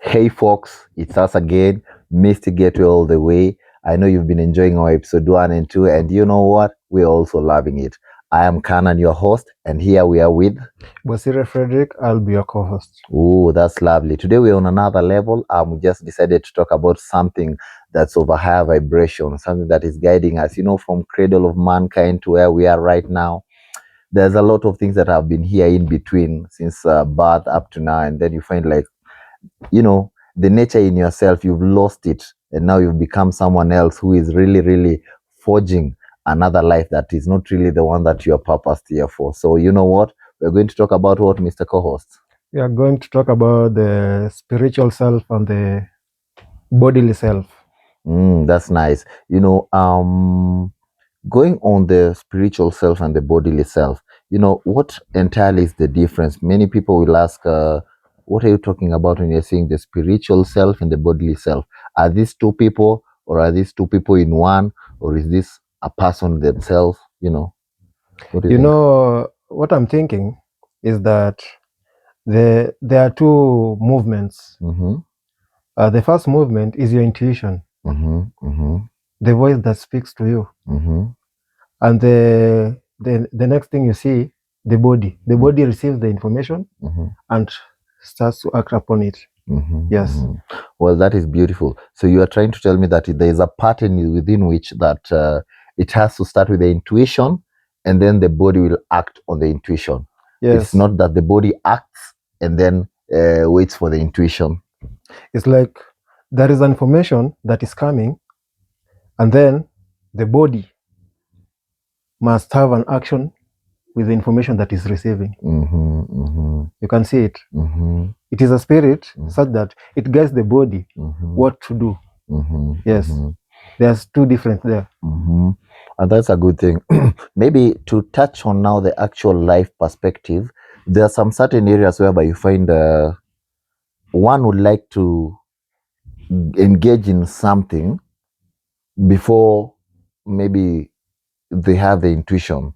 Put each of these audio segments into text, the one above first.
Hey folks, it's us again, Mr. Gateway all the way. I know you've been enjoying our episode 1 and 2, and you know what? We're also loving it. I am Kanan, your host, and here we are with... Bosire Frederick, I'll be your co-host. Oh, that's lovely. Today we're on another level. We just decided to talk about something that's of a higher vibration, something that is guiding us, from cradle of mankind to where we are right now. There's a lot of things that have been here in between since birth up to now, and then you find like, the nature in yourself, you've lost it, and now you've become someone else who is really, really forging another life that is not really the one that you're purposed here for. So you know what? We're going to talk about what, Mr. Co-host? We are going to talk about the spiritual self and the bodily self. That's nice. Going on the spiritual self and the bodily self, what entirely is the difference? Many people will ask, what are you talking about when you're saying the spiritual self and the bodily self? Are these two people, or are these two people in one, or is this a person themselves? What do you think? What I'm thinking is that there are two movements. The first movement is your intuition, the voice that speaks to you. And the next thing you see, the body. The body receives the information and starts to act upon it. Yes. Well, that is beautiful. So you are trying to tell me that there is a pattern within which that it has to start with the intuition, and then the body will act on the intuition. Yes. It's not that the body acts and then waits for the intuition. It's like there is information that is coming, and then the body must have an action with the information that is receiving. You can see it. It is a spirit such that it guides the body what to do. Yes. There's two different there. And that's a good thing. Maybe to touch on now the actual life perspective, there are some certain areas whereby you find one would like to engage in something before maybe they have the intuition.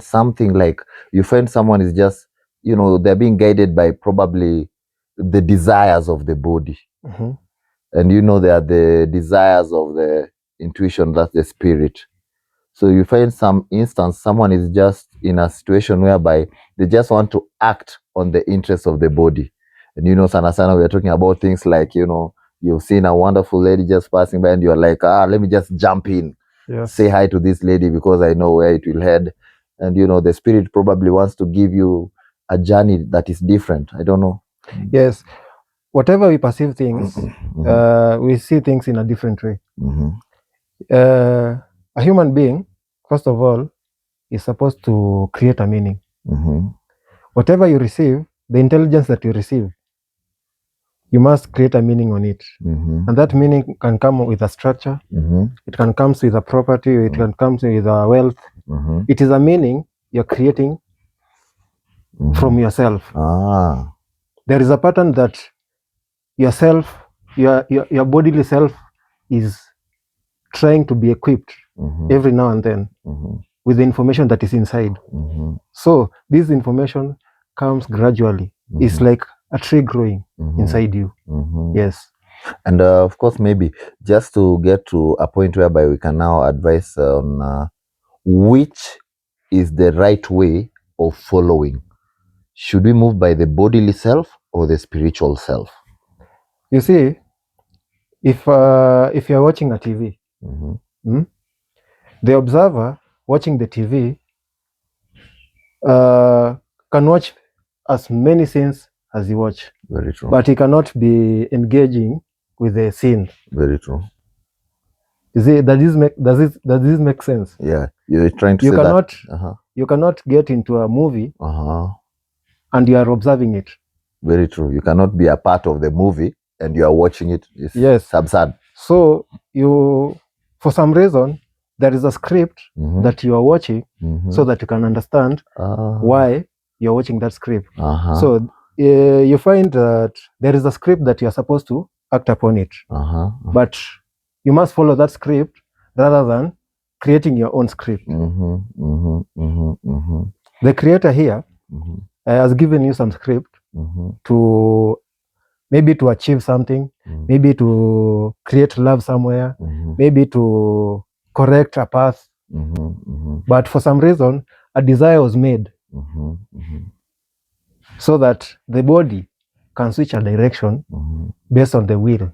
Something like you find someone is just, they're being guided by probably the desires of the body. And they are the desires of the intuition, that's the spirit. So you find some instance, someone is just in a situation whereby they just want to act on the interests of the body. And sana, we're talking about things like, you've seen a wonderful lady just passing by and you're like, let me just jump in. Yes. Say hi to this lady because I know where it will head. And, the spirit probably wants to give you a journey that is different. I don't know. Yes. Whatever we perceive things, we see things in a different way. A human being, first of all, is supposed to create a meaning. Whatever you receive, the intelligence that you receive, you must create a meaning on it. And that meaning can come with a structure. It can come with a property. It can come with a wealth. It is a meaning you're creating from yourself. There is a pattern that yourself, your bodily self is trying to be equipped every now and then with the information that is inside. So this information comes gradually. It's like a tree growing inside you. Yes. And of course, maybe just to get to a point whereby we can now advise on which is the right way of following. Should we move by the bodily self or the spiritual self? You see, if you're watching a TV, the observer watching the TV can watch as many scenes as you watch. Very true. But he cannot be engaging with the scene. Very true. You see, does this make sense? Yeah, you're trying to say that that you cannot get into a movie and you are observing it. Very true. You cannot be a part of the movie and you are watching it. Yes. Absurd. So you, for some reason, there is a script that you are watching so that you can understand why you're watching that script. So you find that there is a script that you are supposed to act upon it. But you must follow that script rather than creating your own script. The creator here has given you some script to maybe to achieve something, maybe to create love somewhere, maybe to correct a path. But for some reason, a desire was made so that the body can switch a direction based on the will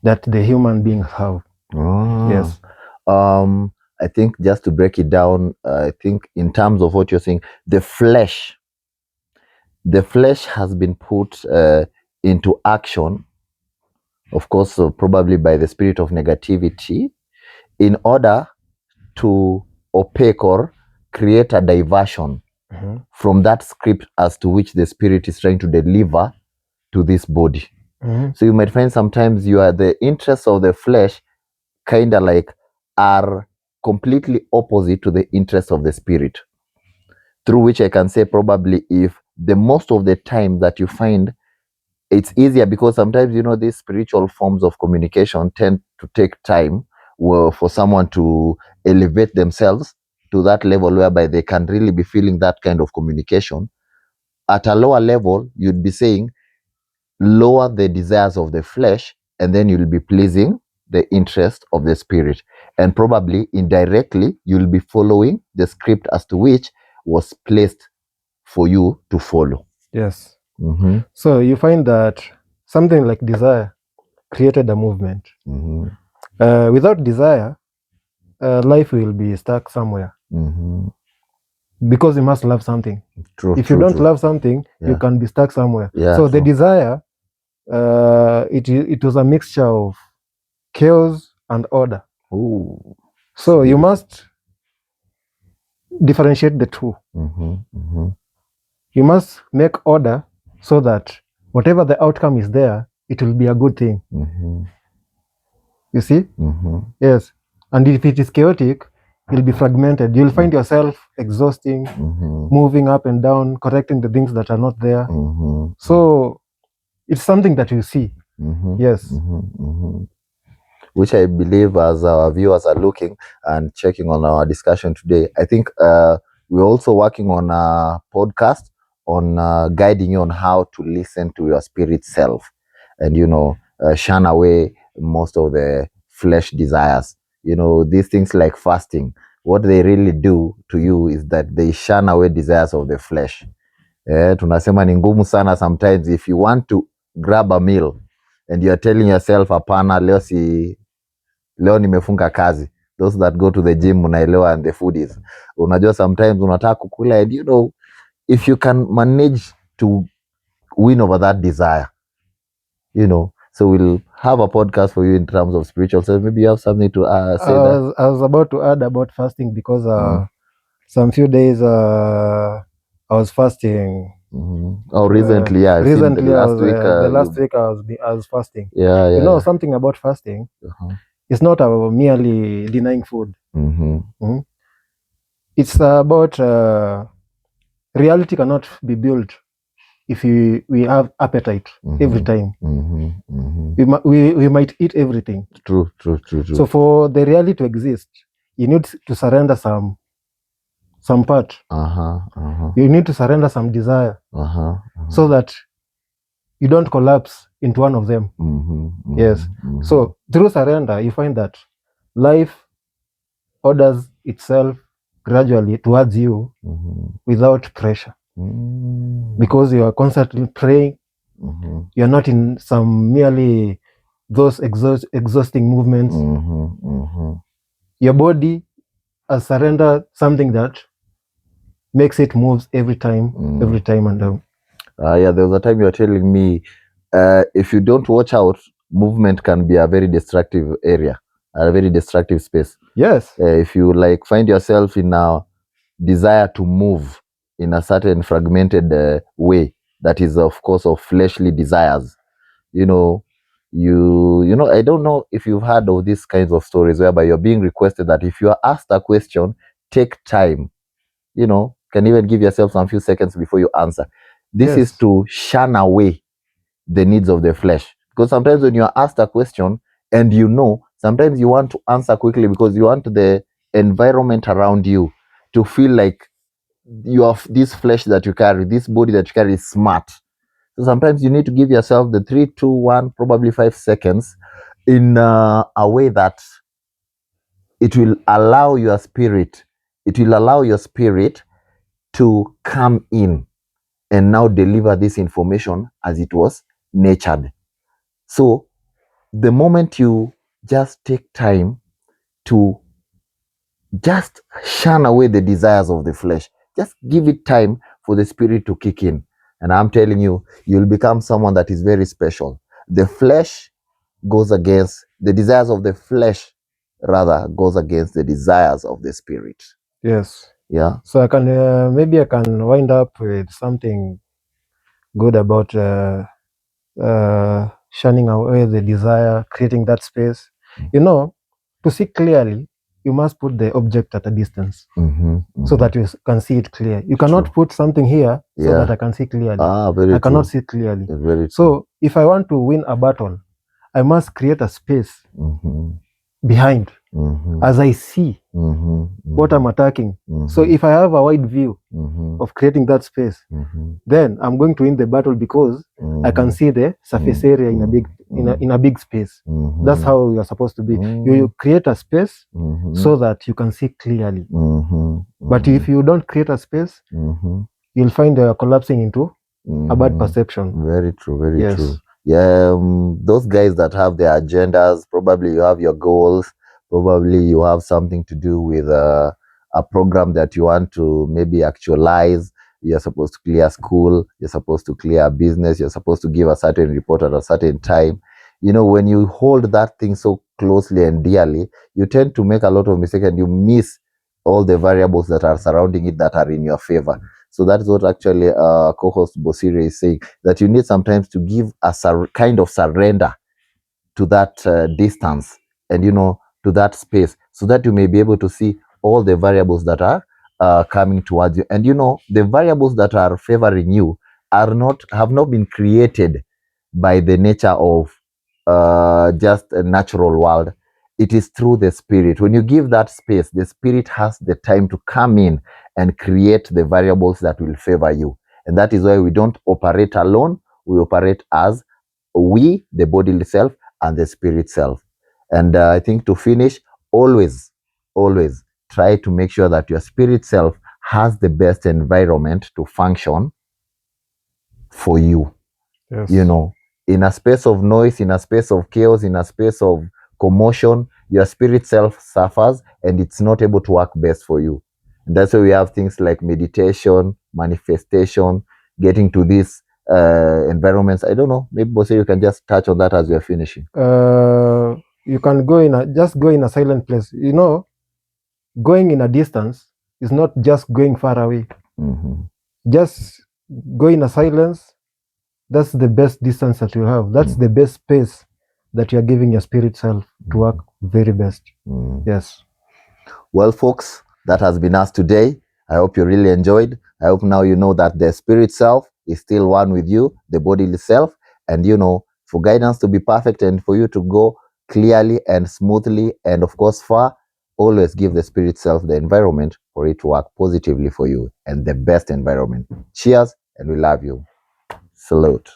that the human beings have. Yes. I think just to break it down, I think in terms of what you're saying, the flesh has been put into action, of course, probably by the spirit of negativity, in order to opaque or create a diversion from that script as to which the spirit is trying to deliver to this body. So you might find sometimes the interests of the flesh kind of like are completely opposite to the interests of the spirit, through which I can say probably if the most of the time that you find it's easier, because sometimes these spiritual forms of communication tend to take time for someone to elevate themselves to that level whereby they can really be feeling that kind of communication. At a lower level, you'd be saying lower the desires of the flesh, and then you'll be pleasing the interest of the spirit, and probably indirectly you'll be following the script as to which was placed for you to follow. Yes. So you find that something like desire created a movement. Without desire, life will be stuck somewhere. Because you must love something. If you don't love something, you can be stuck somewhere. So the desire, it was a mixture of chaos and order. So you must differentiate the two. You must make order so that whatever the outcome is there, it will be a good thing. You see? Yes. And if it is chaotic, you'll be fragmented. You'll find yourself exhausting, moving up and down, correcting the things that are not there. So it's something that you see. Yes. Which I believe, as our viewers are looking and checking on our discussion today, I think we're also working on a podcast on guiding you on how to listen to your spirit self and, shun away most of the flesh desires. These things like fasting, what they really do to you is that they shun away desires of the flesh. Tunasema ni ngumu sana sometimes if you want to grab a meal and you're telling yourself hapana, leo nimefunga kazi. Those that go to the gym unaelewa, and the food is, unajua sometimes unataka kukula, and if you can manage to win over that desire, so we'll have a podcast for you in terms of spiritual. So maybe you have something to say that. I was about to add about fasting because some few days I was fasting. Oh, recently, yeah. Recently, the last week I was fasting. Yeah. Something about fasting. It's not about merely denying food. It's about reality cannot be built if we have appetite every time. We might eat everything. True. So for the reality to exist, you need to surrender some part. You need to surrender some desire so that you don't collapse into one of them. Yes. So through surrender, you find that life orders itself gradually towards you without pressure, because you are constantly praying. You are not in some merely those exhausting movements. Your body has surrendered something that makes it moves every time and down. Yeah, there was a time you were telling me if you don't watch out, movement can be a very destructive area, a very destructive space. Yes. If you find yourself in a desire to move in a certain fragmented way that is, of course, of fleshly desires, I don't know if you've heard of these kinds of stories whereby you're being requested that if you are asked a question, take time, can even give yourself some few seconds before you answer. This is to shun away the needs of the flesh, because sometimes when you are asked a question and sometimes you want to answer quickly because you want the environment around you to feel like you have this flesh that you carry, this body that you carry is smart. So sometimes you need to give yourself the 3, 2, 1, probably 5 seconds in a way that it will allow your spirit, to come in and now deliver this information as it was nurtured. So the moment you just take time to just shun away the desires of the flesh, just give it time for the spirit to kick in. And I'm telling you, you'll become someone that is very special. The flesh goes against the desires of the flesh, rather goes against the desires of the spirit. Yes. Yeah. So I can maybe I can wind up with something good about shunning away the desire, creating that space. You know, to see clearly, you must put the object at a distance so that you can see it clear. You cannot True. put something here so Yeah. that I can see clearly. Very I cannot true. see clearly. Very true. So if I want to win a battle, I must create a space behind as I see what I'm attacking. So if I have a wide view of creating that space, then I'm going to win the battle because I can see the surface area in a big space. That's how you're supposed to be. You create a space so that you can see clearly. But if you don't create a space, you'll find you're collapsing into a bad perception. Very true. Very Yes. true. Yeah, those guys that have their agendas, probably you have your goals, probably you have something to do with a program that you want to maybe actualize. You're supposed to clear school, you're supposed to clear a business, you're supposed to give a certain report at a certain time. You know, when you hold that thing so closely and dearly, you tend to make a lot of mistakes and you miss all the variables that are surrounding it that are in your favor. So that's what actually co-host Bosire is saying, that you need sometimes to give a kind of surrender to that distance and, to that space, so that you may be able to see all the variables that are coming towards you. And, the variables that are favoring you have not been created by the nature of just a natural world. It is through the spirit. When you give that space, the spirit has the time to come in and create the variables that will favor you. And that is why we don't operate alone. We operate as we, the bodily self, and the spirit self. And I think to finish, always try to make sure that your spirit self has the best environment to function for you. Yes. In a space of noise, in a space of chaos, in a space of commotion, your spirit self suffers and it's not able to work best for you. And that's why we have things like meditation, manifestation, getting to these environments. I don't know, maybe Bose, you can just touch on that as we are finishing. You can go in a silent place. Going in a distance is not just going far away. Just go in a silence. That's the best distance that you have. That's the best space that you're giving your spirit self to work very best. Yes. Well, folks, that has been us today. I hope you really enjoyed. I hope now you know that the spirit self is still one with you, the bodily self. And, for guidance to be perfect and for you to go clearly and smoothly and, of course, far, always give the spirit self the environment for it to work positively for you and the best environment. Cheers, and we love you. Salute.